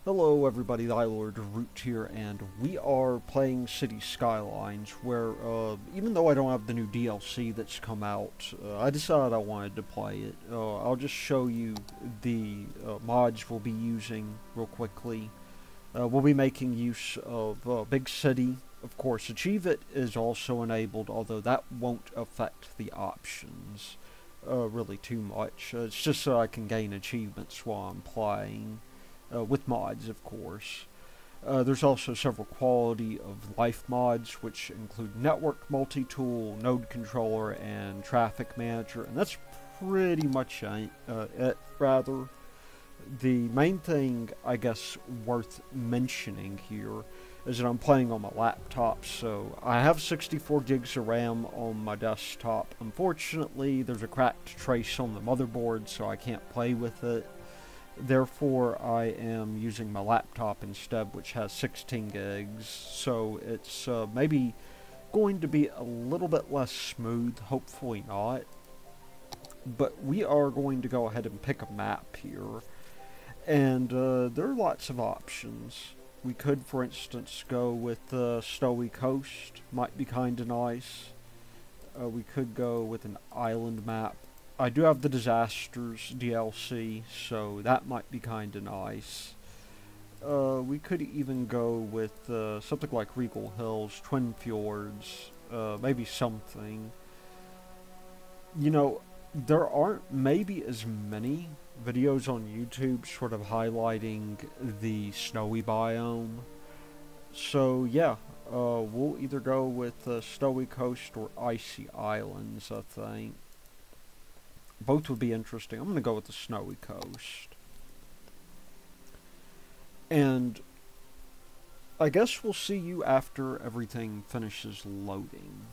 Hello everybody, the Lord Root here, and we are playing Cities Skylines, where, even though I don't have the new DLC that's come out, I decided I wanted to play it. I'll just show you the mods we'll be using real quickly. We'll be making use of Big City. Of course, Achieve It is also enabled, although that won't affect the options really too much. It's just so I can gain achievements while I'm playing. With mods, of course. There's also several quality of life mods, which include network, multi-tool, node controller, and traffic manager, and that's pretty much it, rather. The main thing, I guess, worth mentioning here is that I'm playing on my laptop, so I have 64 gigs of RAM on my desktop. Unfortunately, there's a cracked trace on the motherboard, so I can't play with it. Therefore, I am using my laptop instead, which has 16 gigs, so it's maybe going to be a little bit less smooth, hopefully not. But we are going to go ahead and pick a map here, and there are lots of options. We could, for instance, go with Snowy Coast, might be kinda nice. We could go with an island map. I do have the Disasters DLC, so that might be kinda nice. We could even go with something like Regal Hills, Twin Fjords, maybe something. You know, there aren't maybe as many videos on YouTube sort of highlighting the snowy biome. So yeah, we'll either go with Snowy Coast or Icy Islands, I think. Both would be interesting. I'm going to go with the Snowy Coast. And I guess we'll see you after everything finishes loading.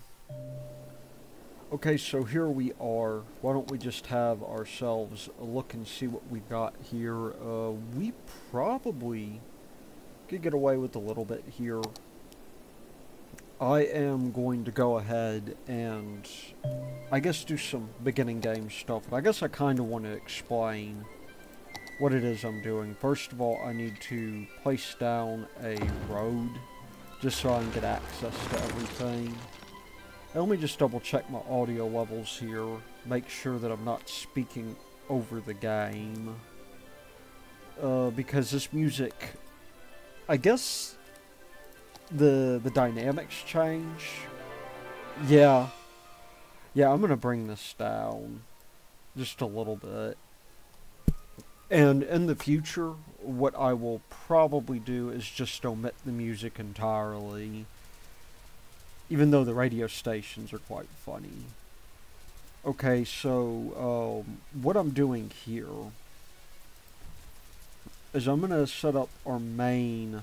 Okay, so here we are. Why don't we just have ourselves a look and see what we got here. We probably could get away with a little bit here. I am going to go ahead and I guess do some beginning game stuff, but I guess I kind of want to explain what it is I'm doing. First of all, I need to place down a road just so I can get access to everything. And let me just double check my audio levels here, make sure that I'm not speaking over the game. Because this music, I guess the dynamics change. Yeah, I'm gonna bring this down just a little bit. And in the future, what I will probably do is just omit the music entirely, even though the radio stations are quite funny. Okay, so what I'm doing here is I'm gonna set up our main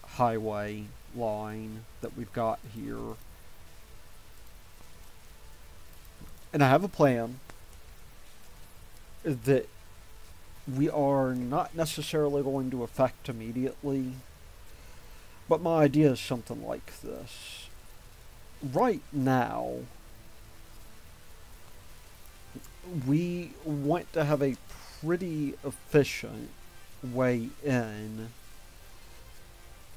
highway line that we've got here. And I have a plan that we are not necessarily going to affect immediately, but my idea is something like this. Right now, we want to have a pretty efficient way in.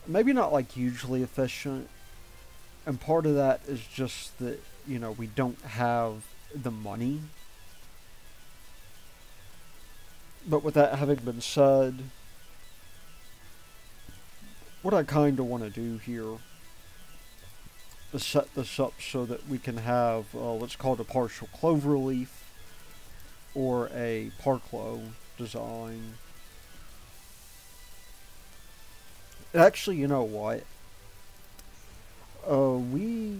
Maybe not like hugely efficient, and part of that is just that, you know, we don't have the money. But with that having been said, what I kind of want to do here is set this up so that we can have what's called a partial cloverleaf or a Parklo design. Actually, you know what? We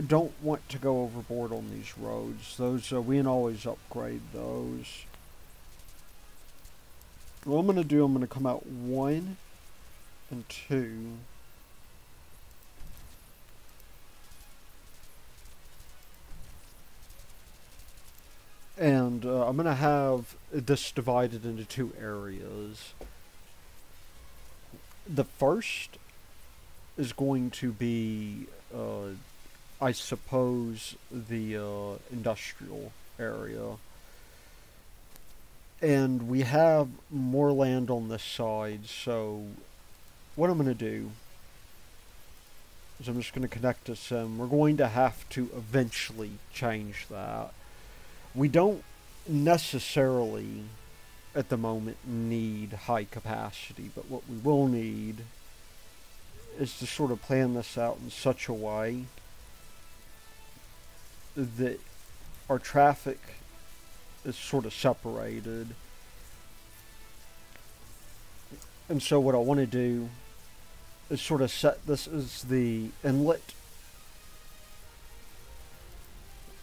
don't want to go overboard on these roads. Those we can always upgrade those. What I'm gonna do, I'm gonna come out 1 and 2. And I'm gonna have this divided into 2 areas. The first is going to be, I suppose, the industrial area. And we have more land on this side, so what I'm going to do is I'm just going to connect this in. We're going to have to eventually change that. We don't necessarily, at the moment, need high capacity, but what we will need is to sort of plan this out in such a way that our traffic is sort of separated. And so what I want to do is sort of set this as the inlet.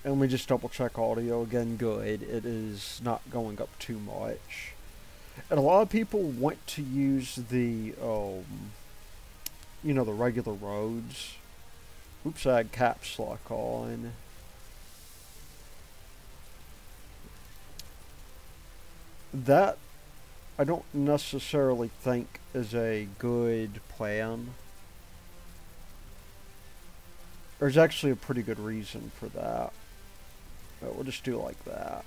And we just double check audio again. Good. It is not going up too much. And a lot of people want to use the, you know, the regular roads. Oops, I had caps lock on. That I don't necessarily think is a good plan. There's actually a pretty good reason for that. But we'll just do it like that.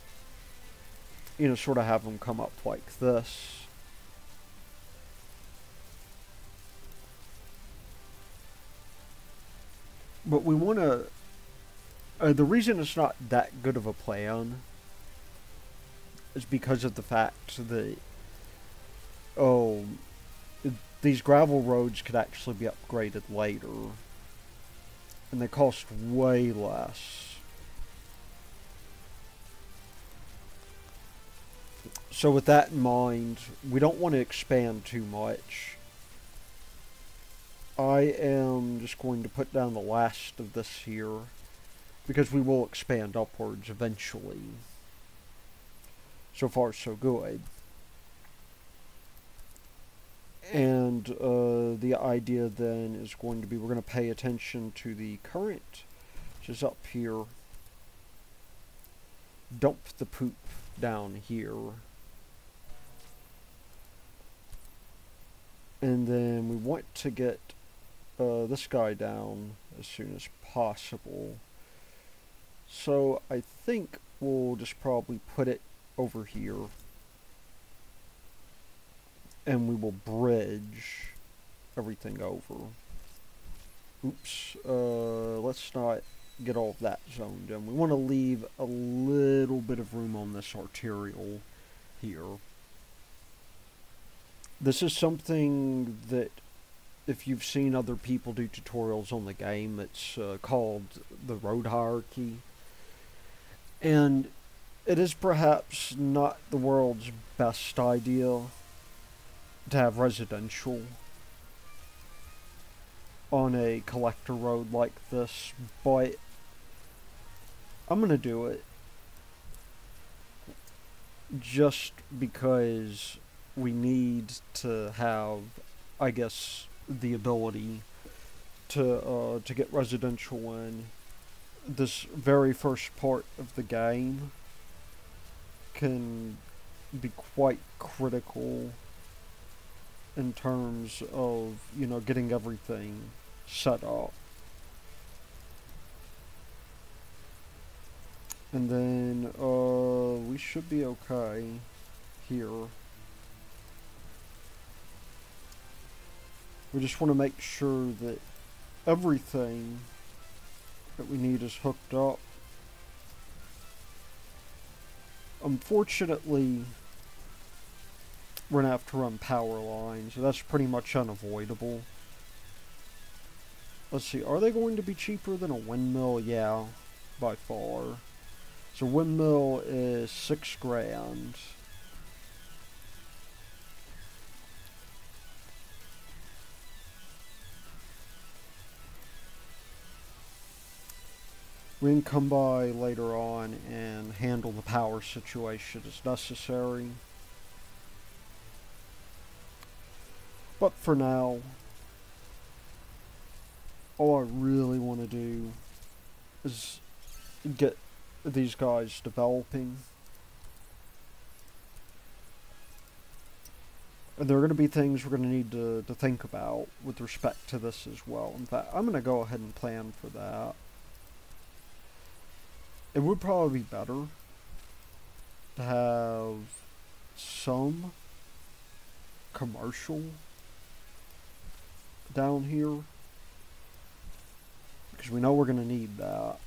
You know, sort of have them come up like this. But we want to... the reason it's not that good of a plan is because of the fact that these gravel roads could actually be upgraded later, and they cost way less. So with that in mind, we don't want to expand too much. I am just going to put down the last of this here, because we will expand upwards eventually. So far, so good. And the idea then is going to be we're going to pay attention to the current, which is up here. Dump the poop down here. And then we want to get this guy down as soon as possible. So I think we'll just probably put it over here. And we will bridge everything over. Oops. Let's not get all of that zoned in. We want to leave a little bit of room on this arterial here. This is something that, if you've seen other people do tutorials on the game, it's called the road hierarchy. And it is perhaps not the world's best idea to have residential on a collector road like this, but I'm gonna do it just because we need to have, I guess, the ability to get residential in. This very first part of the game can be quite critical in terms of, you know, getting everything set up. And then, we should be okay here. We just want to make sure that everything that we need is hooked up. Unfortunately, we're going to have to run power lines, so that's pretty much unavoidable. Let's see, are they going to be cheaper than a windmill? Yeah, by far. So windmill is $6 grand. We can come by later on and handle the power situation as necessary. But for now, all I really want to do is get these guys developing. And there are going to be things we're going to need to think about with respect to this as well. In fact, I'm going to go ahead and plan for that. It would probably be better to have some commercial down here, because we know we're going to need that.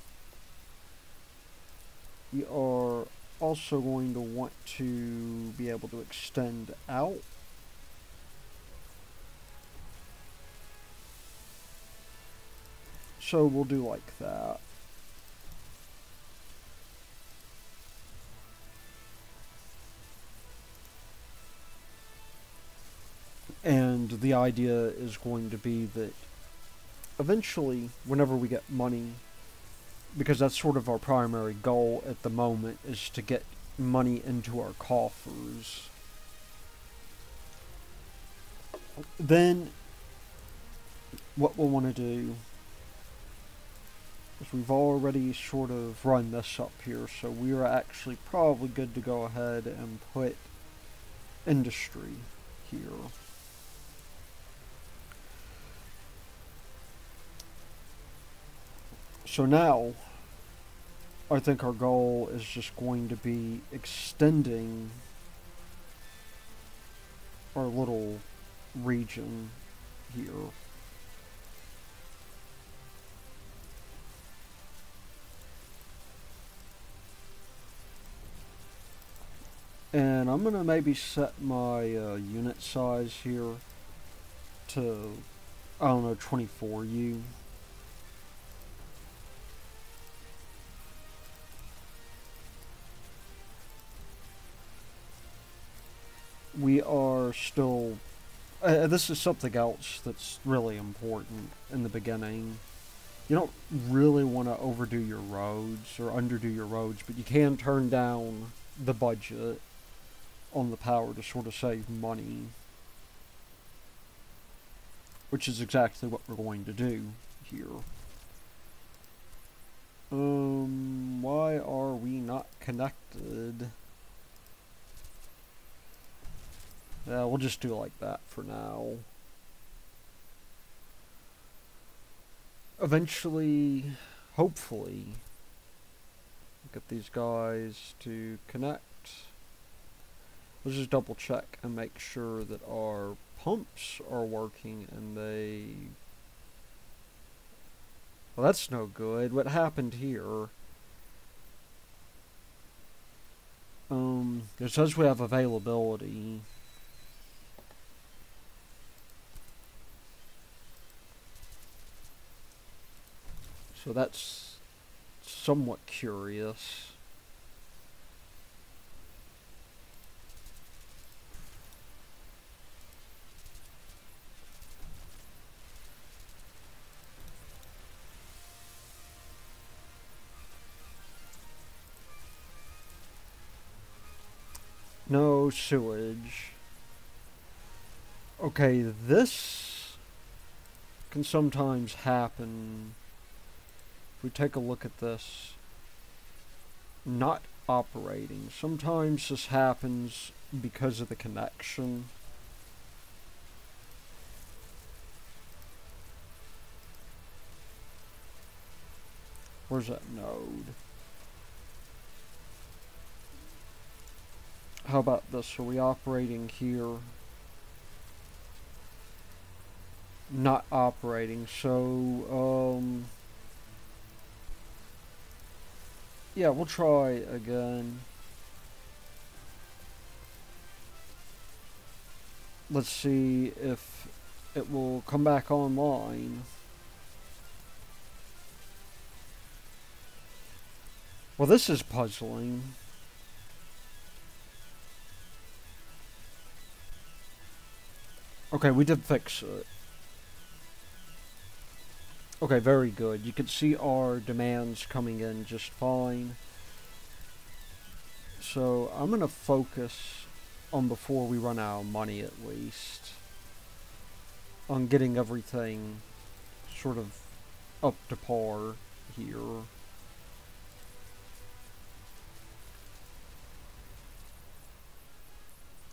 We are also going to want to be able to extend out. So we'll do like that. And the idea is going to be that eventually, whenever we get money, because that's sort of our primary goal at the moment, is to get money into our coffers. Then, what we'll want to do is we've already sort of run this up here, so we are actually probably good to go ahead and put industry here. So now, I think our goal is just going to be extending our little region here. And I'm going to maybe set my unit size here to, I don't know, 24U. We are still, this is something else that's really important in the beginning. You don't really want to overdo your roads or underdo your roads, but you can turn down the budget on the power to sort of save money, which is exactly what we're going to do here. Why are we not connected? Yeah, we'll just do it like that for now. Eventually, hopefully, get these guys to connect. Let's just double check and make sure that our pumps are working and they... Well, that's no good. What happened here? It says we have availability. So that's somewhat curious. No sewage. Okay, this can sometimes happen. If we take a look at this, not operating. Sometimes this happens because of the connection. Where's that node? How about this? Are we operating here? Not operating, so, yeah, we'll try again. Let's see if it will come back online. Well, this is puzzling. Okay, we did fix it. Okay, very good. You can see our demands coming in just fine. So I'm going to focus on, before we run out of money at least, on getting everything sort of up to par here.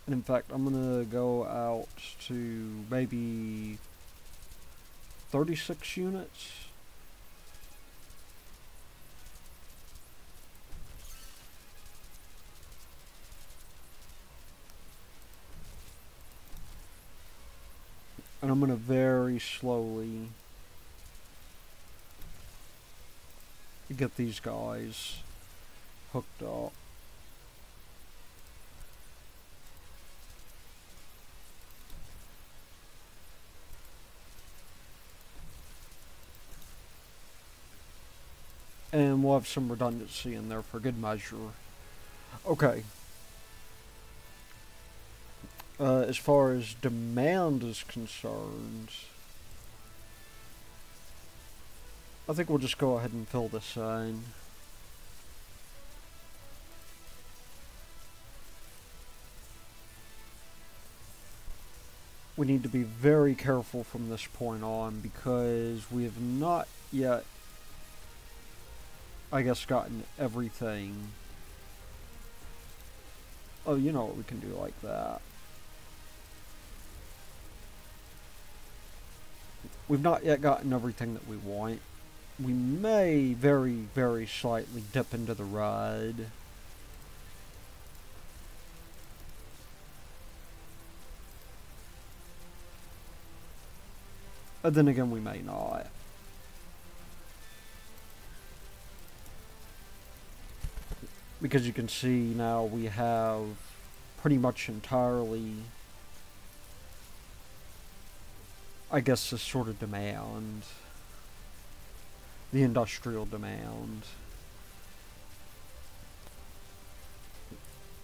And in fact, I'm going to go out to maybe 36 units. And I'm going to very slowly get these guys hooked up. And we'll have some redundancy in there for good measure. Okay. As far as demand is concerned, I think we'll just go ahead and fill this in. We need to be very careful from this point on because we have not yet, I guess, gotten everything. Oh, you know what we can do like that. We've not yet gotten everything that we want. We may very, very slightly dip into the red. And then again, we may not. Because you can see now we have pretty much entirely, I guess, this sort of demand. The industrial demand.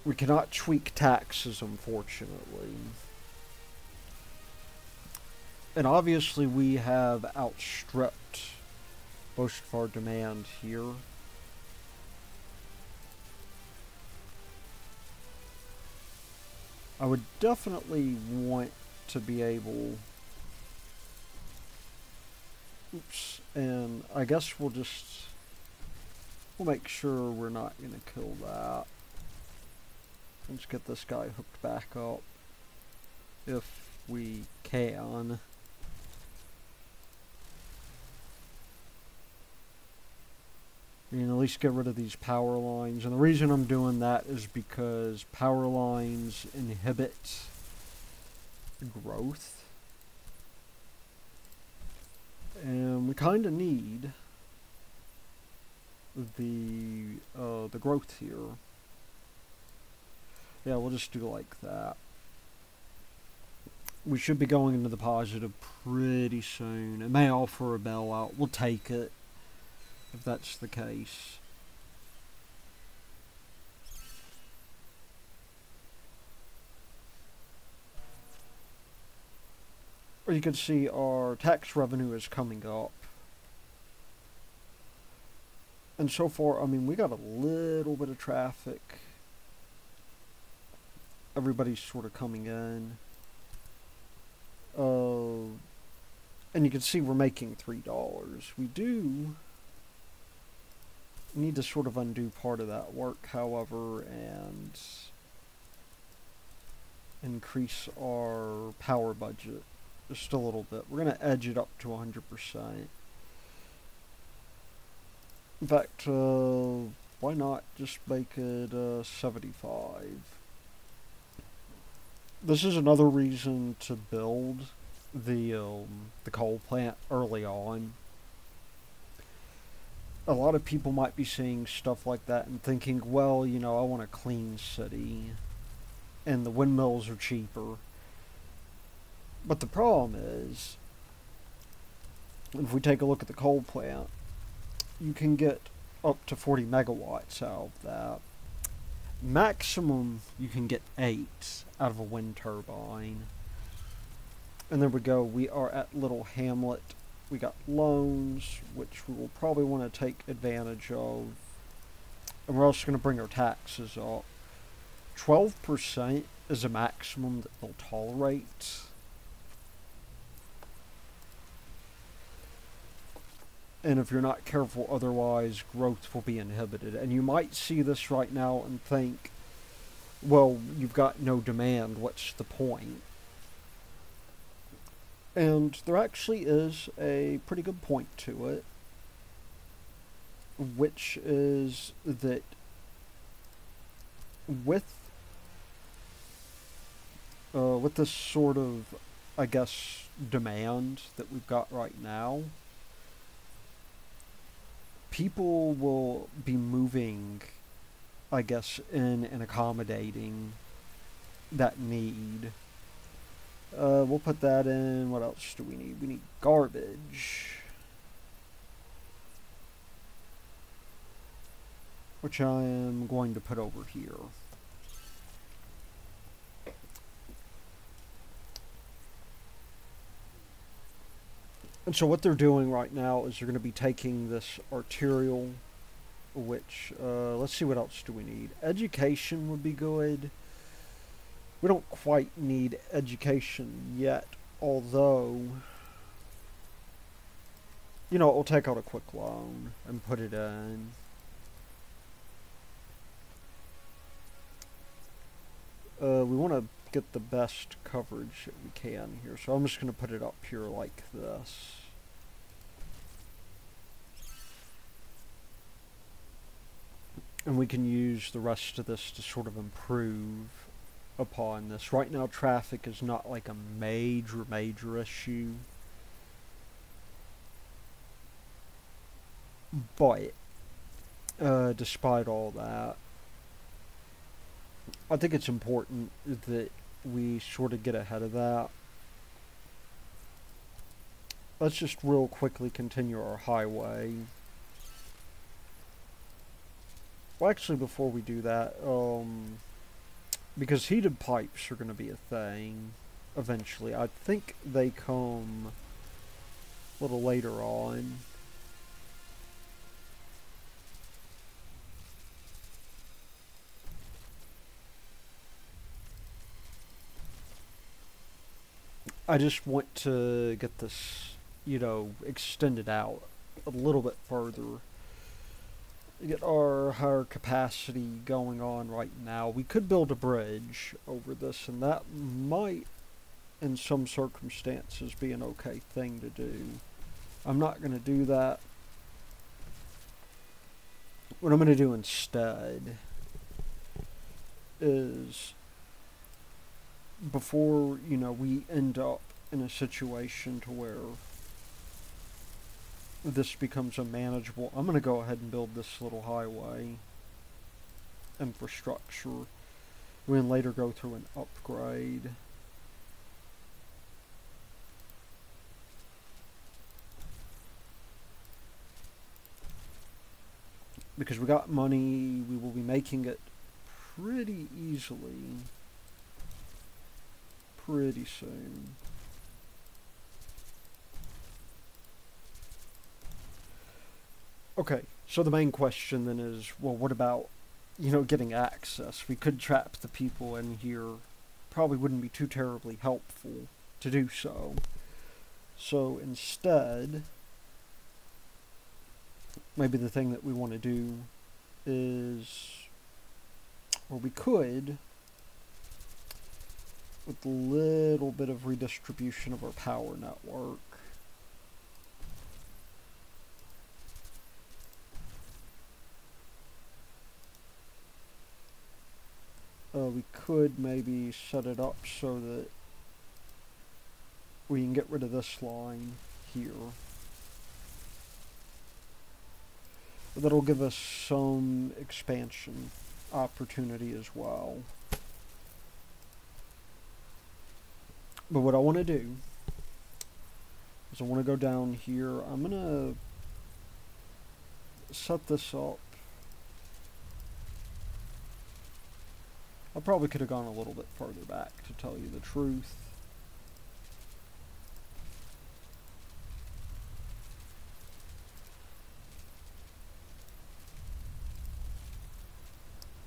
We cannot tweak taxes, unfortunately. And obviously we have outstripped most of our demand here. I would definitely want to be able... Oops. And I guess we'll make sure we're not going to kill that. Let's get this guy hooked back up. If we can. And at least get rid of these power lines. And the reason I'm doing that is because power lines inhibit growth. And we kind of need the growth here. Yeah, we'll just do like that. We should be going into the positive pretty soon. It may offer a bailout. We'll take it if that's the case. Or you can see our tax revenue is coming up. And so far, I mean, we got a little bit of traffic. Everybody's sort of coming in. And you can see we're making $3. We do need to sort of undo part of that work, however, and increase our power budget just a little bit. We're going to edge it up to 100%. In fact, why not just make it 75? This is another reason to build the coal plant early on. A lot of people might be seeing stuff like that and thinking, well, you know, I want a clean city, and the windmills are cheaper. But the problem is, if we take a look at the coal plant, you can get up to 40 megawatts out of that. Maximum, you can get 8 out of a wind turbine. And there we go, we are at Little Hamlet. We got loans, which we will probably want to take advantage of. And we're also going to bring our taxes up. 12% is a maximum that they'll tolerate. And if you're not careful otherwise, growth will be inhibited. And you might see this right now and think, well, you've got no demand, what's the point? And there actually is a pretty good point to it, which is that with this sort of, I guess, demand that we've got right now, people will be moving, I guess, in and accommodating that need. We'll put that in. What else do we need? We need garbage, which I am going to put over here. And so what they're doing right now is they're going to be taking this arterial, which, let's see, what else do we need? Education would be good. We don't quite need education yet, although, you know, we'll take out a quick loan and put it in. We want to get the best coverage that we can here, so I'm just going to put it up here like this. And we can use the rest of this to sort of improve upon this. Right now traffic is not like a major issue, but despite all that, I think it's important that we sort of get ahead of that. Let's just real quickly continue our highway. Well, actually, before we do that, because heated pipes are going to be a thing eventually. I think they come a little later on. I just want to get this, you know, extended out a little bit further. Get our higher capacity going on right now. We could build a bridge over this, and that might, in some circumstances, be an okay thing to do. I'm not going to do that. What I'm going to do instead is, before, you know, we end up in a situation to where this becomes unmanageable, I'm going to go ahead and build this little highway infrastructure. We can later go through an upgrade. Because we got money, we will be making it pretty easily, pretty soon. Okay, so the main question then is, well, what about, you know, getting access? We could trap the people in here. Probably wouldn't be too terribly helpful to do so. So instead, maybe the thing that we want to do is, or we could, with a little bit of redistribution of our power network, we could maybe set it up so that we can get rid of this line here. That'll give us some expansion opportunity as well. But what I want to do is I want to go down here. I'm going to set this up. I probably could have gone a little bit further back, to tell you the truth.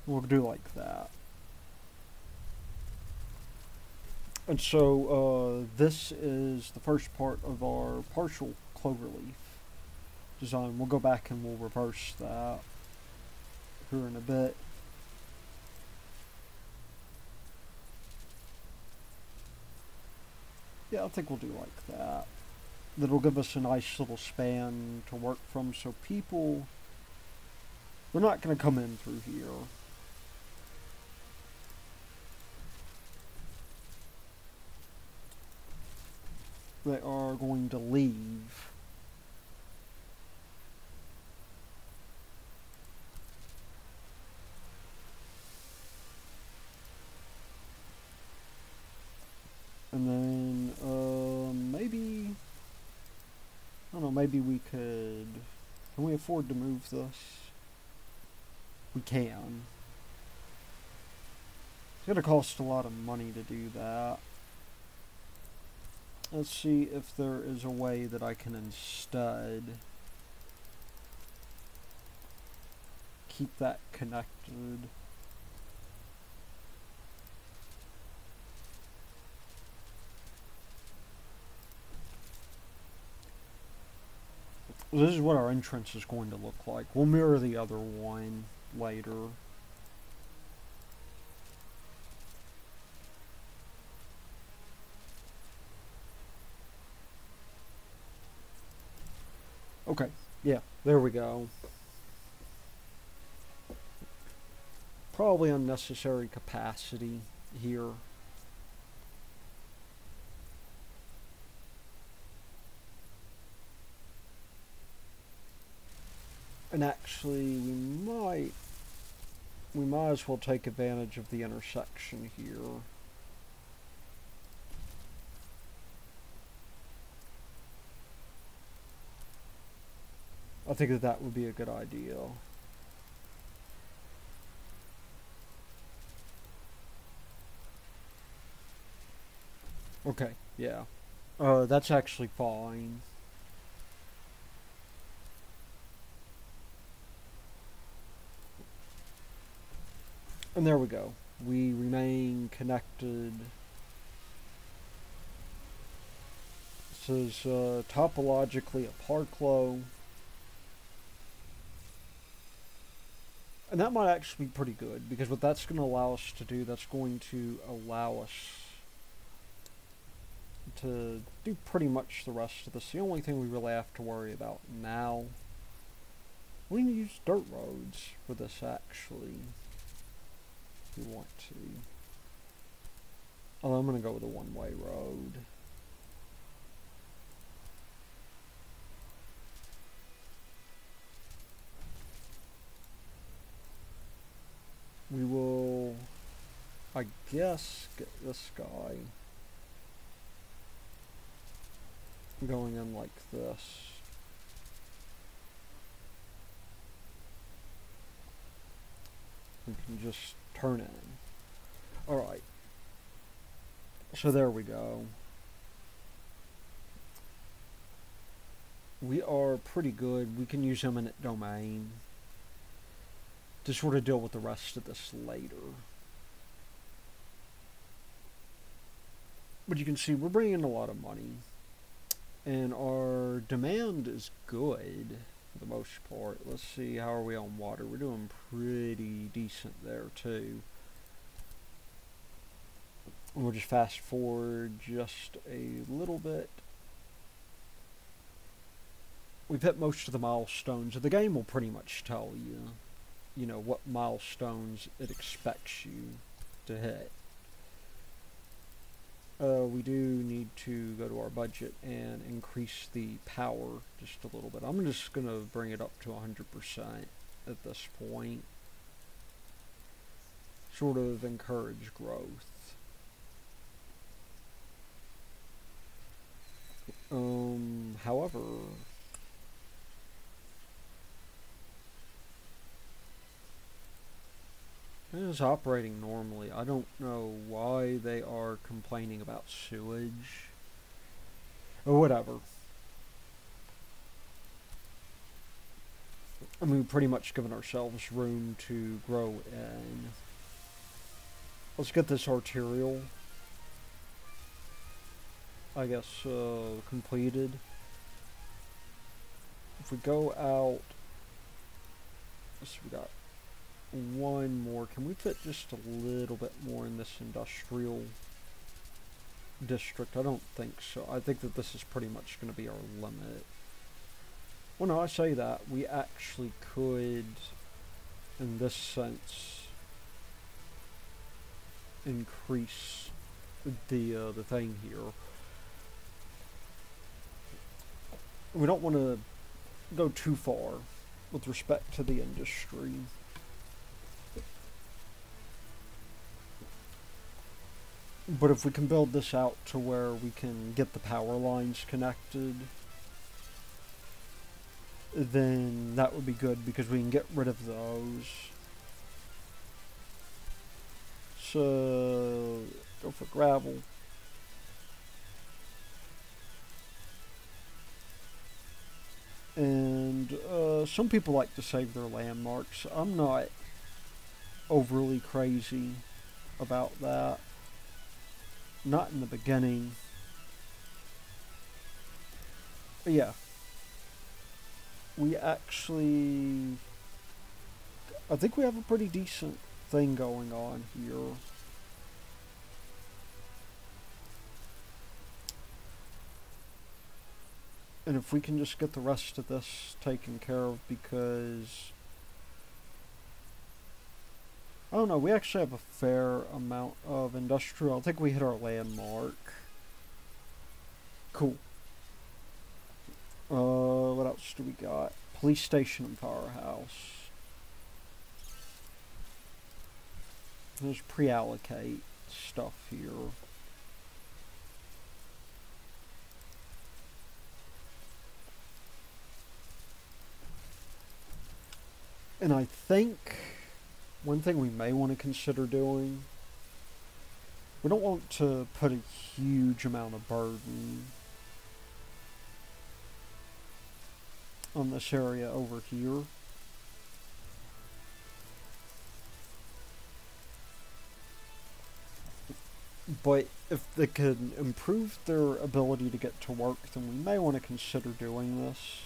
We'll do like that. And so this is the first part of our partial cloverleaf design. We'll go back and we'll reverse that here in a bit. Yeah, I think we'll do like that. That'll give us a nice little span to work from, so people, they're not going to come in through here. they are going to leave. And then, maybe, I don't know, maybe we could, can we afford to move this? We can. It's going to cost a lot of money to do that. Let's see if there is a way that I can instead keep that connected. This is what our entrance is going to look like. We'll mirror the other one later. Okay, yeah, there we go. Probably unnecessary capacity here. And actually, we might as well take advantage of the intersection here. I think that would be a good idea. Okay, yeah. That's actually fine. And there we go. We remain connected. This is topologically a Parklo. And that might actually be pretty good, because what that's going to allow us to do, that's going to allow us to do pretty much the rest of this. The only thing we really have to worry about now, we can use dirt roads for this actually. We want to. Oh, I'm going to go with a one-way road. We will, I guess, get this guy going in like this. We can just turn in. Alright. So there we go. We are pretty good. We can use eminent domain to sort of deal with the rest of this later. But you can see we're bringing in a lot of money. And our demand is good for the most part. Let's see, how are we on water? We're doing pretty decent there too. And we'll just fast forward just a little bit. We've hit most of the milestones. The game will pretty much tell you, you know, what milestones it expects you to hit. We do need to go to our budget and increase the power just a little bit. I'm just going to bring it up to 100% at this point. Sort of encourage growth. However, it is operating normally. I don't know why they are complaining about sewage. Or whatever. I mean, we've pretty much given ourselves room to grow in. Let's get this arterial, I guess, completed. If we go out, so we got one more. Can we fit just a little bit more in this industrial district? I don't think so. I think that this is pretty much going to be our limit. Well, no, I say that. We actually could, in this sense, increase the thing here. we don't want to go too far with respect to the industry. But if we can build this out to where we can get the power lines connected, then that would be good because we can get rid of those. So, go for gravel. And some people like to save their landmarks. I'm not overly crazy about that. Not in the beginning. But yeah. We actually... I think we have a pretty decent thing going on here. And if we can just get the rest of this taken care of, because... I don't know, we actually have a fair amount of industrial. I think we hit our landmark. Cool. What else do we got? Police station and powerhouse. Let's pre-allocate stuff here. And I think one thing we may want to consider doing, we don't want to put a huge amount of burden on this area over here. But if they could improve their ability to get to work, then we may want to consider doing this.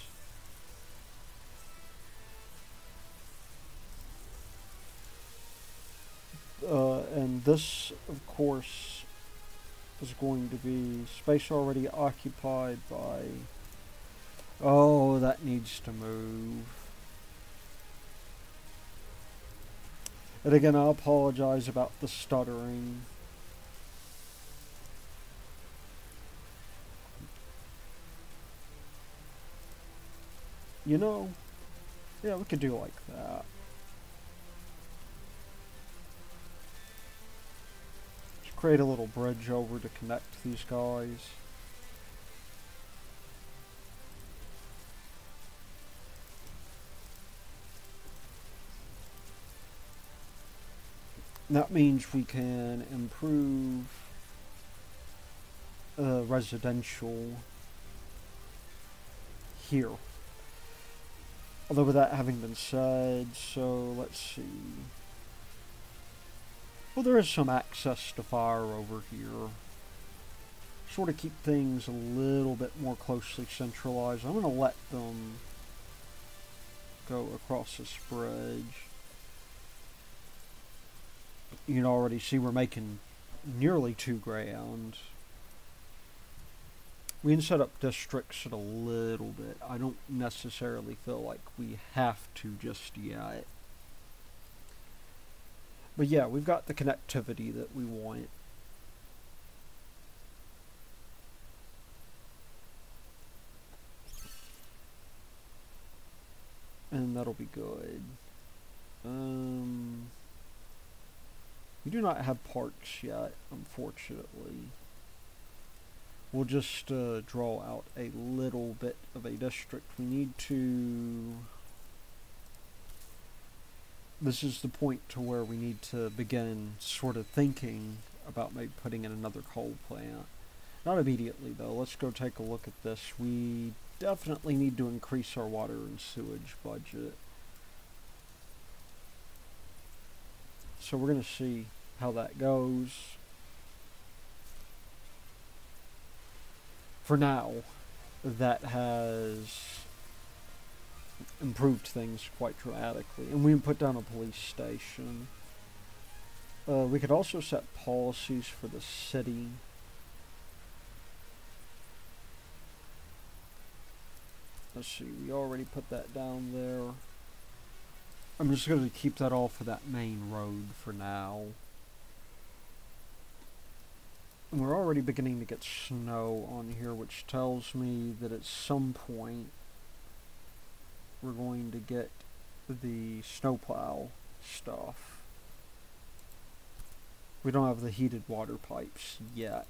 And this, of course, is going to be space already occupied by... Oh, that needs to move. And again, I apologize about the stuttering. You know, yeah, we could do like that. Just create a little bridge over to connect these guys. And that means we can improve residential here. Although with that having been said, so let's see. Well, there is some access to fire over here. Sort of keep things a little bit more closely centralized. I'm going to let them go across this bridge. You can already see we're making nearly 2 grand. We can set up districts in a little bit. I don't necessarily feel like we have to just yet. But yeah, we've got the connectivity that we want. And that'll be good. We do not have parks yet, unfortunately. We'll just draw out a little bit of a district. We need to... This is the point to where we need to begin sort of thinking about maybe putting in another coal plant. Not immediately, though. Let's go take a look at this. We definitely need to increase our water and sewage budget. So we're going to see how that goes. For now, that has improved things quite dramatically. And we can put down a police station. We could also set policies for the city. Let's see, we already put that down there. I'm just going to keep that all for that main road for now. And we're already beginning to get snow on here, which tells me that at some point we're going to get the snowplow stuff. We don't have the heated water pipes yet.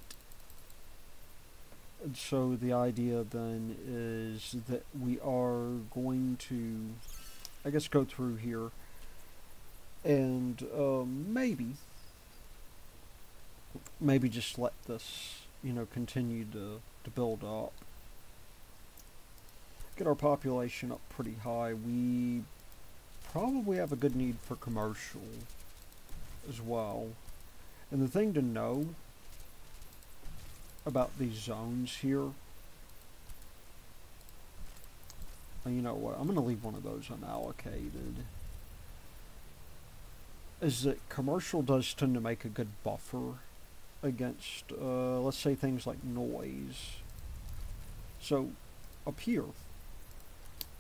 And so the idea then is that we are going to, I guess, go through here and maybe just let this, you know, continue to build up. Get our population up pretty high. We probably have a good need for commercial as well. And the thing to know about these zones here, and you know what, I'm going to leave one of those unallocated, is that commercial does tend to make a good buffer against, let's say, things like noise. So up here,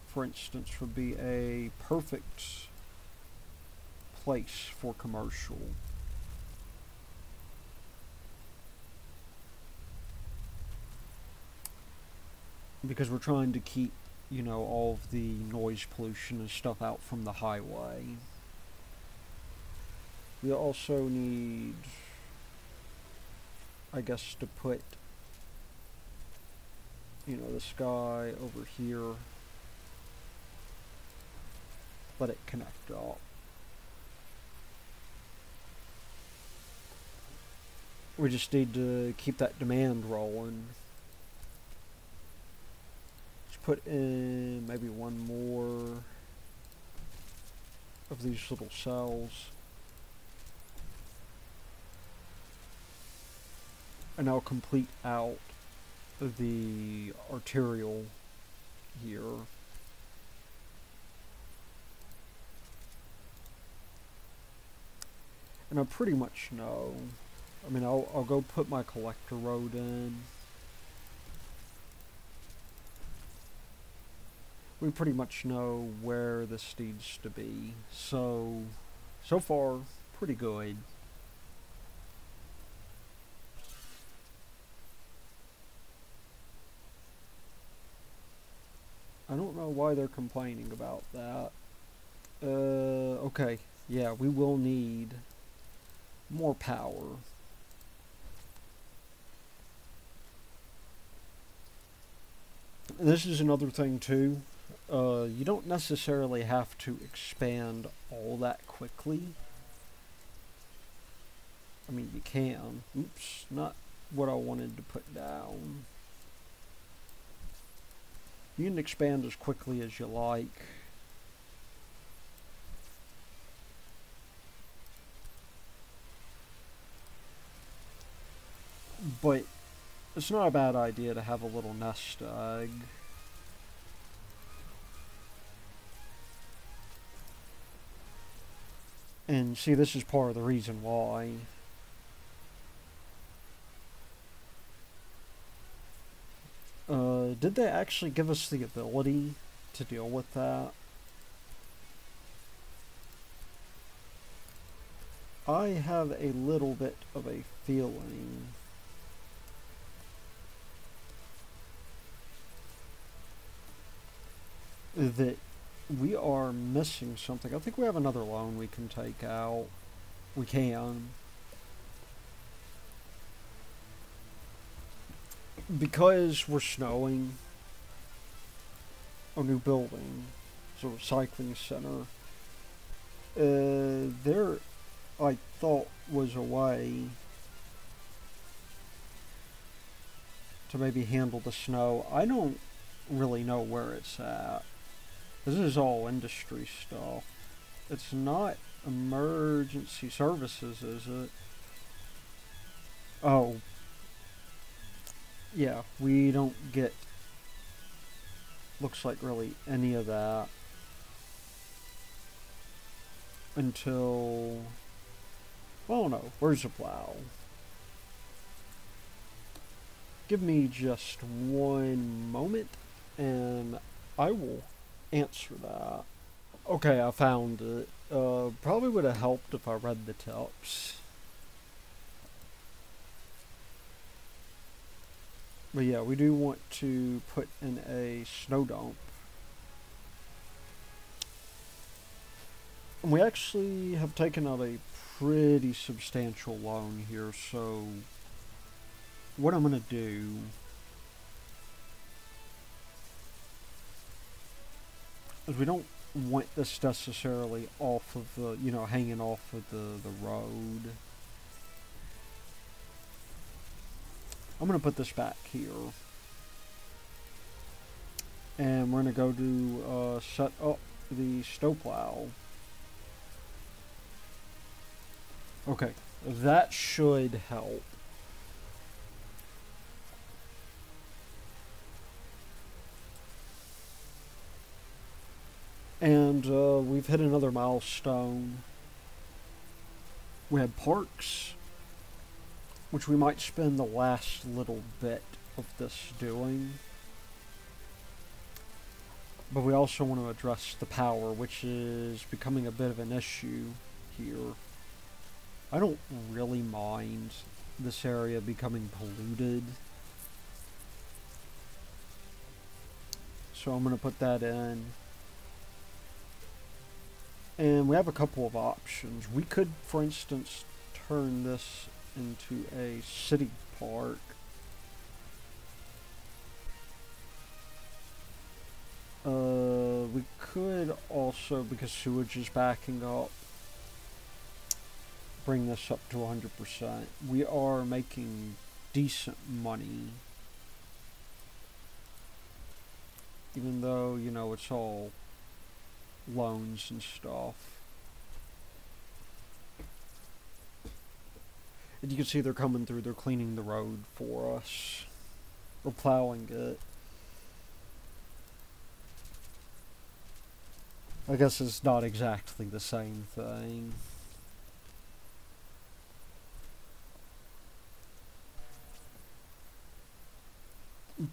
for instance, would be a perfect place for commercial. Because we're trying to keep, you know, all of the noise pollution and stuff out from the highway. We also need, I guess, to put, you know, this guy over here. Let it connect up. We just need to keep that demand rolling. Let's put in maybe one more of these little cells. And I'll complete out the arterial here. And I pretty much know. I mean, I'll go put my collector road in. We pretty much know where this needs to be. So far, pretty good. I don't know why they're complaining about that. Okay. Yeah, we will need more power. And this is another thing too. You don't necessarily have to expand all that quickly. I mean, you can. Oops, not what I wanted to put down. You can expand as quickly as you like. But it's not a bad idea to have a little nest egg. And see, this is part of the reason why. Did they actually give us the ability to deal with that? I have a little bit of a feeling that we are missing something. I think we have another loan we can take out. We can. Because we're snowing a new building, so recycling center, there I thought was a way to maybe handle the snow. I don't really know where it's at. This is all industry stuff. It's not emergency services, is it? Oh. Yeah, we don't get, looks like really any of that until, oh no, where's the plow? Give me just one moment and I will answer that. Okay, I found it. Probably would have helped if I read the tips. But yeah, we do want to put in a snow dump. And we actually have taken out a pretty substantial loan here, so what I'm going to do is we don't want this necessarily off of the, you know, hanging off of the road. I'm going to put this back here. And we're going to go to set up the snowplow. Okay, that should help. And we've hit another milestone. We had parks, which we might spend the last little bit of this doing. But we also want to address the power, which is becoming a bit of an issue here. I don't really mind this area becoming polluted. So I'm going to put that in. And we have a couple of options. We could, for instance, turn this into a city park. We could also, because sewage is backing up, bring this up to 100%. We are making decent money. Even though, you know, it's all loans and stuff. And you can see they're coming through, they're cleaning the road for us. We're plowing it. I guess it's not exactly the same thing.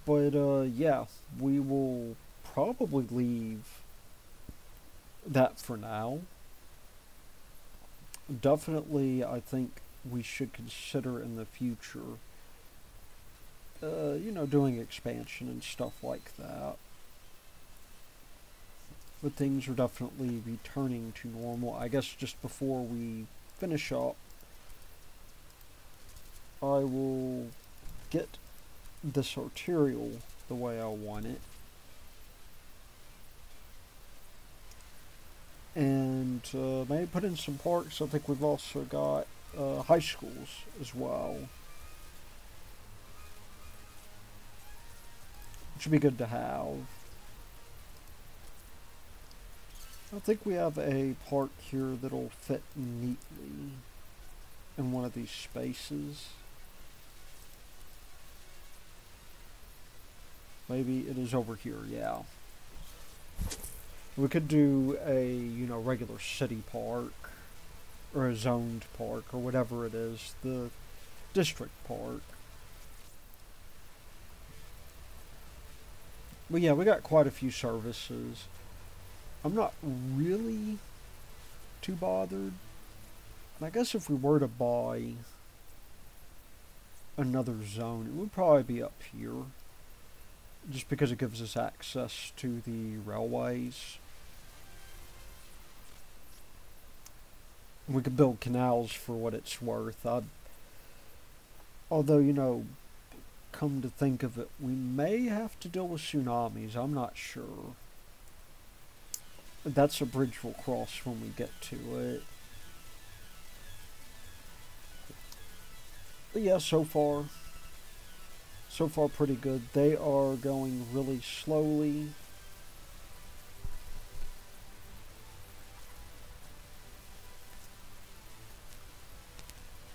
But, yeah, we will probably leave that for now. Definitely, I think we should consider in the future, you know, doing expansion and stuff like that. But things are definitely returning to normal. I guess just before we finish up, I will get this arterial the way I want it. And maybe put in some parks. I think we've also got high schools as well, which would be good to have. I think we have a park here that'll fit neatly in one of these spaces. Maybe it is over here, yeah. We could do a, you know, regular city park, or a zoned park, or whatever it is, the district park. But yeah, we got quite a few services. I'm not really too bothered. I guess if we were to buy another zone, it would probably be up here. Just because it gives us access to the railways. We could build canals for what it's worth. Although, you know, come to think of it, we may have to deal with tsunamis. I'm not sure. That's a bridge we'll cross when we get to it. But yeah, so far pretty good. They are going really slowly.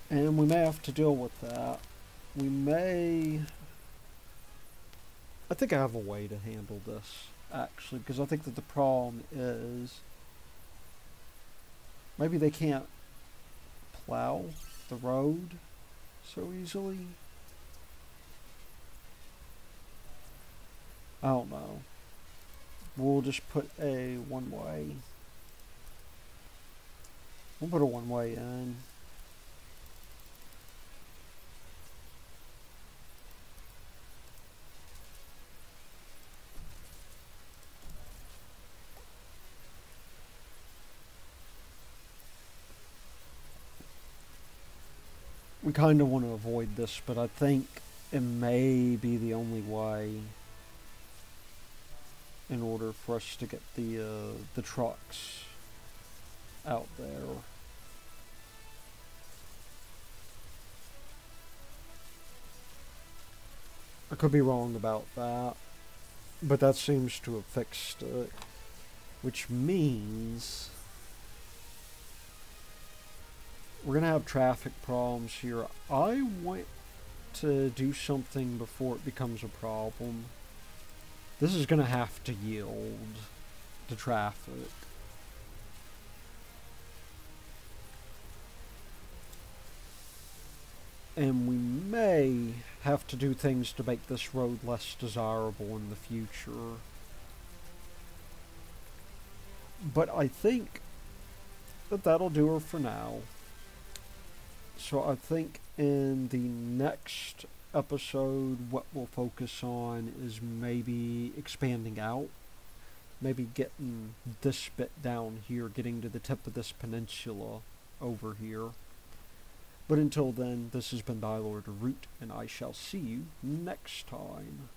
And we may have to deal with that. We may... I think I have a way to handle this, actually, because I think that the problem is maybe they can't plow the road so easily. I don't know. We'll just put a one-way. We'll put a one-way in. we kind of want to avoid this, but I think it may be the only way in order for us to get the trucks out there. I could be wrong about that, but that seems to have fixed it, which means we're gonna have traffic problems here. I want to do something before it becomes a problem. This is gonna have to yield to traffic. And we may have to do things to make this road less desirable in the future. But I think that that'll do her for now. So I think in the next episode, what we'll focus on is maybe expanding out. Maybe getting this bit down here, getting to the tip of this peninsula over here. But until then, this has been Thy Lord Root, and I shall see you next time.